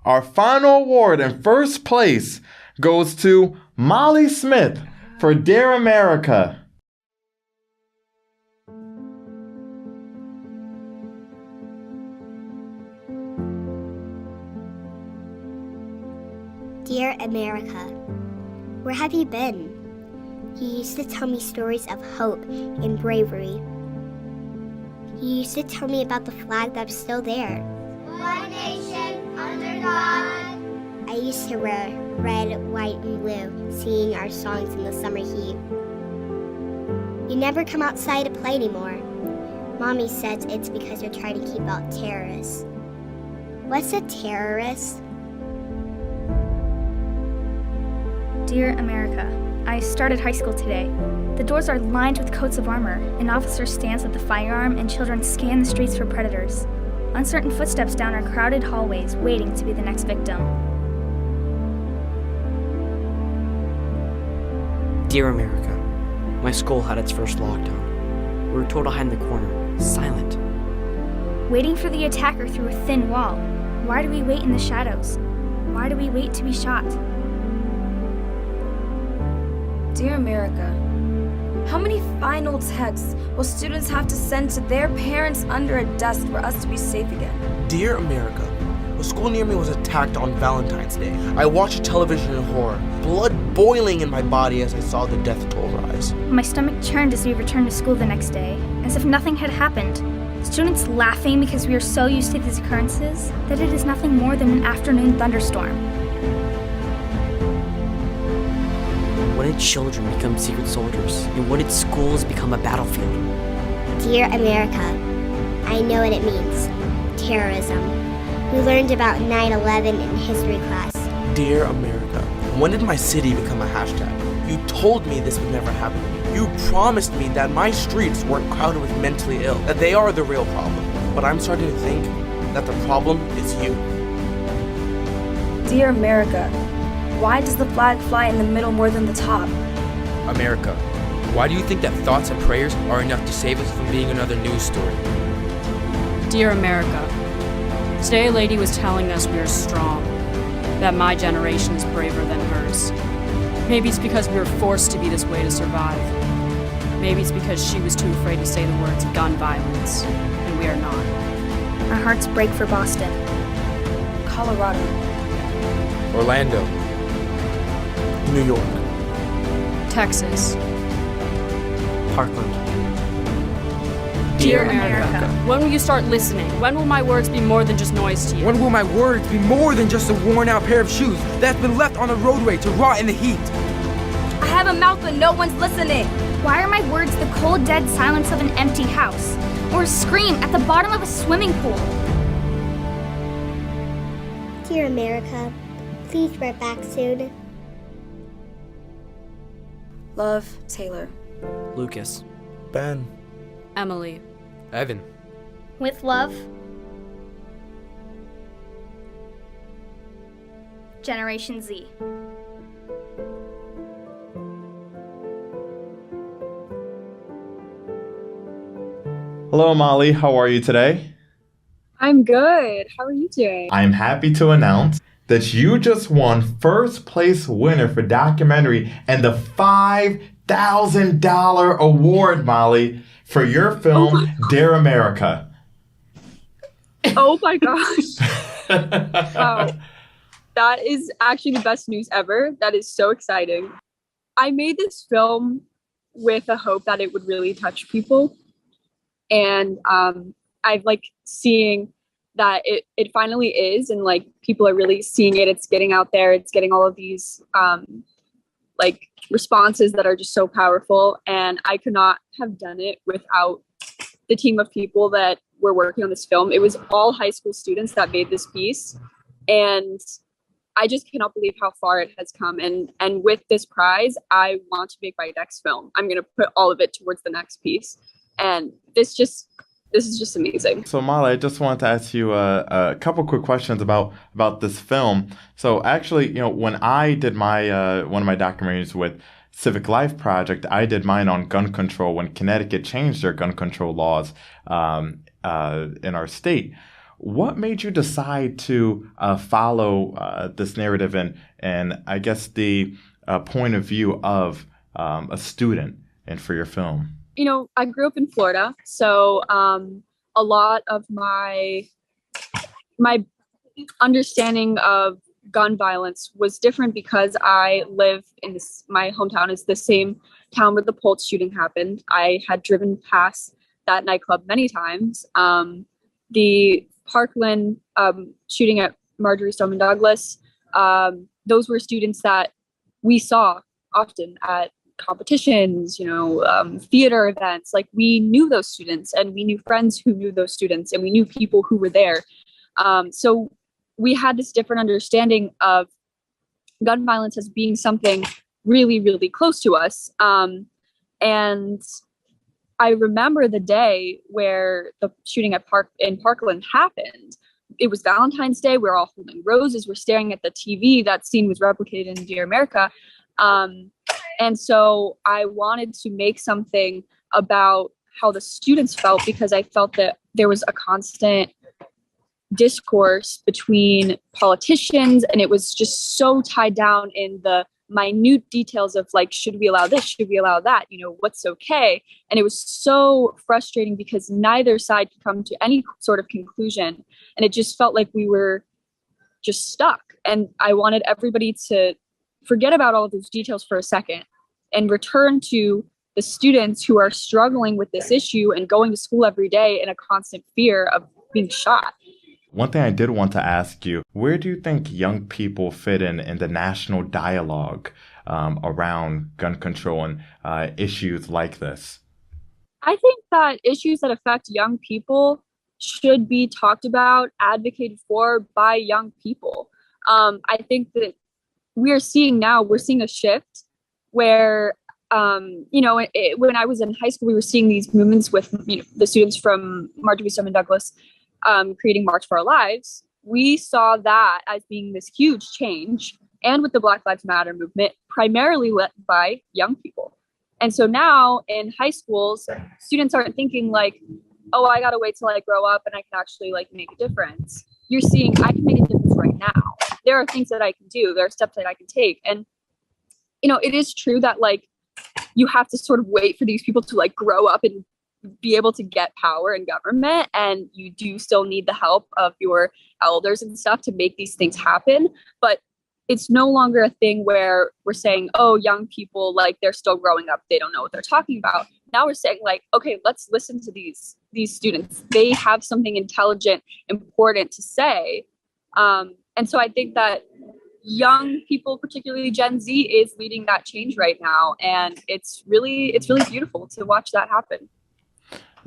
Our final award in first place goes to Molly Smith for Dare America. Dear America, where have you been? You used to tell me stories of hope and bravery. You used to tell me about the flag that's still there. One nation under God. I used to wear red, white, and blue, singing our songs in the summer heat. You never come outside to play anymore. Mommy says it's because you're trying to keep out terrorists. What's a terrorist? Dear America, I started high school today. The doors are lined with coats of armor. An officer stands at the firearm and children scan the streets for predators. Uncertain footsteps down our crowded hallways, waiting to be the next victim. Dear America, my school had its first lockdown. We were told to hide in the corner, silent. Waiting for the attacker through a thin wall. Why do we wait in the shadows? Why do we wait to be shot? Dear America, how many final texts will students have to send to their parents under a desk for us to be safe again? Dear America, a school near me was attacked on Valentine's Day. I watched television in horror, blood boiling in my body as I saw the death toll rise. My stomach churned as we returned to school the next day, as if nothing had happened. Students laughing because we are so used to these occurrences that it is nothing more than an afternoon thunderstorm. When did children become secret soldiers? And when did schools become a battlefield? Dear America, I know what it means. Terrorism. We learned about 9/11 in history class. Dear America, when did my city become a hashtag? You told me this would never happen to me. You promised me that my streets weren't crowded with mentally ill, that they are the real problem. But I'm starting to think that the problem is you. Dear America, why does the flag fly in the middle more than the top? America, why do you think that thoughts and prayers are enough to save us from being another news story? Dear America, today a lady was telling us we are strong, that my generation is braver than hers. Maybe it's because we were forced to be this way to survive. Maybe it's because she was too afraid to say the words gun violence, and we are not. Our hearts break for Boston. Colorado. Orlando. New York. Texas. Parkland. Dear America, when will you start listening? When will my words be more than just noise to you? When will my words be more than just a worn out pair of shoes that's been left on the roadway to rot in the heat? I have a mouth but no one's listening. Why are my words the cold, dead silence of an empty house? Or a scream at the bottom of a swimming pool? Dear America, please write back soon. Love, Taylor. Lucas. Ben. Emily. Evan. With love, Generation Z. Hello, Molly. How are you today? I'm good. How are you doing? I'm happy to announce that you just won first place winner for documentary and the $5,000 award, Molly, for your film, Dear America. Oh my gosh. Wow. That is actually the best news ever. That is so exciting. I made this film with a hope that it would really touch people. And I've seeing that it finally is, and people are really seeing it. It's getting out there. It's getting all of these responses that are just so powerful. And I could not have done it without the team of people that were working on this film. It was all high school students that made this piece. And I just cannot believe how far it has come. And with this prize, I want to make my next film. I'm going to put all of it towards the next piece. And this is just amazing. So Molly, I just wanted to ask you a couple quick questions about this film. So actually, when I did my one of my documentaries with Civic Life Project, I did mine on gun control when Connecticut changed their gun control laws in our state. What made you decide to follow this narrative and I guess the point of view of a student and for your film? I grew up in Florida, so a lot of my understanding of gun violence was different because I live in my hometown is the same town where the Pulse shooting happened. I had driven past that nightclub many times. The Parkland shooting at Marjorie Stoneman Douglas, those were students that we saw often at competitions, theater events. We knew those students and we knew friends who knew those students and we knew people who were there. So we had this different understanding of gun violence as being something really, really close to us. And I remember the day where the shooting in Parkland happened. It was Valentine's Day. We were all holding roses. We're staring at the TV. That scene was replicated in Dear America. And so I wanted to make something about how the students felt, because I felt that there was a constant discourse between politicians, and it was just so tied down in the minute details of like, should we allow this? Should we allow that? You know, what's okay? And it was so frustrating because neither side could come to any sort of conclusion. And it just felt like we were just stuck. And I wanted everybody to forget about all of those details for a second and return to the students who are struggling with this issue and going to school every day in a constant fear of being shot. One thing I did want to ask you, where do you think young people fit in the national dialogue around gun control and issues like this? I think that issues that affect young people should be talked about, advocated for by young people. I think that we're seeing a shift where, when I was in high school, we were seeing these movements with the students from Marjorie Stoneman Douglas creating March for Our Lives. We saw that as being this huge change, and with the Black Lives Matter movement, primarily led by young people. And so now in high schools, students aren't thinking like, oh, I gotta wait till I grow up and I can actually like make a difference. You're seeing, I can make a difference right now. There are things that I can do. There are steps that I can take. And, it is true that like, you have to sort of wait for these people to like grow up and be able to get power in government. And you do still need the help of your elders and stuff to make these things happen. But it's no longer a thing where we're saying, oh, young people, like they're still growing up. They don't know what they're talking about. Now we're saying like, okay, let's listen to these students. They have something intelligent, important to say. And so I think that young people, particularly Gen Z, is leading that change right now. And it's really beautiful to watch that happen.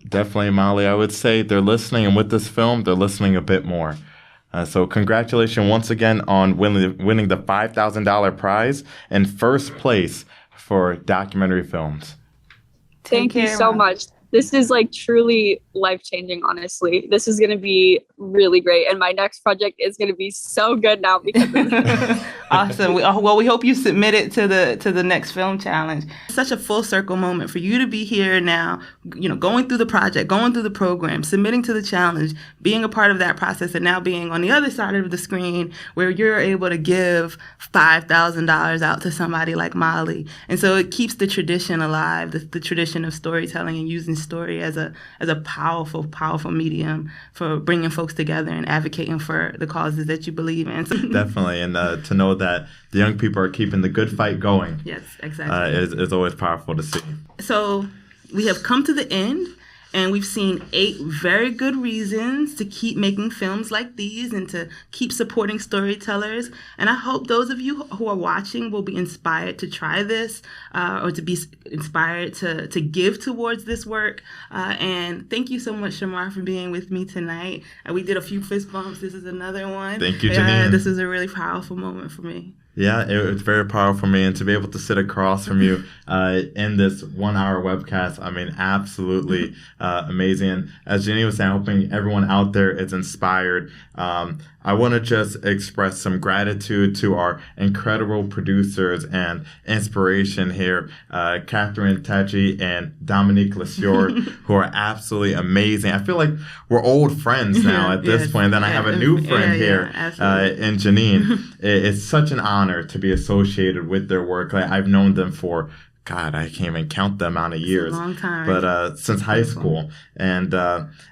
Definitely, Molly. I would say they're listening, and with this film, they're listening a bit more. So congratulations once again on winning the $5,000 prize and first place for documentary films. Thank you so much. This is like truly life-changing, honestly. This is going to be really great. And my next project is going to be so good now because of this. Awesome. We hope you submit it to the next film challenge. Such a full circle moment for you to be here now, going through the project, going through the program, submitting to the challenge, being a part of that process, and now being on the other side of the screen where you're able to give $5,000 out to somebody like Molly. And so it keeps the tradition alive, the tradition of storytelling and using story as a powerful medium for bringing folks together and advocating for the causes that you believe in. Definitely, and to know that the young people are keeping the good fight going. Yes, exactly. Is always powerful to see. So we have come to the end, and we've seen 8 very good reasons to keep making films like these and to keep supporting storytellers. And I hope those of you who are watching will be inspired to try this or to be inspired to give towards this work. And thank you so much, Shamar, for being with me tonight. We did a few fist bumps. This is another one. Thank you, Janine. This is a really powerful moment for me. Yeah, it was very powerful for me, and to be able to sit across from you in this 1-hour webcast, I mean, absolutely amazing. And as Janine was saying, hoping everyone out there is inspired. I want to just express some gratitude to our incredible producers and inspiration here, Catherine Tachi and Dominique Lesieur, who are absolutely amazing. I feel like we're old friends now at this point. Then I have a new friend here in Janine. It's such an honor to be associated with their work. Like, I've known them for God, I can't even count the amount of years. It's a long time. But since high school. And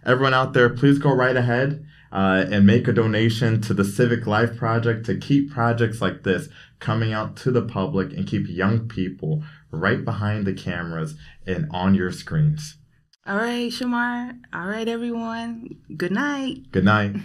everyone out there, please go right ahead and make a donation to the Civic Life Project to keep projects like this coming out to the public and keep young people right behind the cameras and on your screens. All right, Shamar. All right, everyone. Good night. Good night.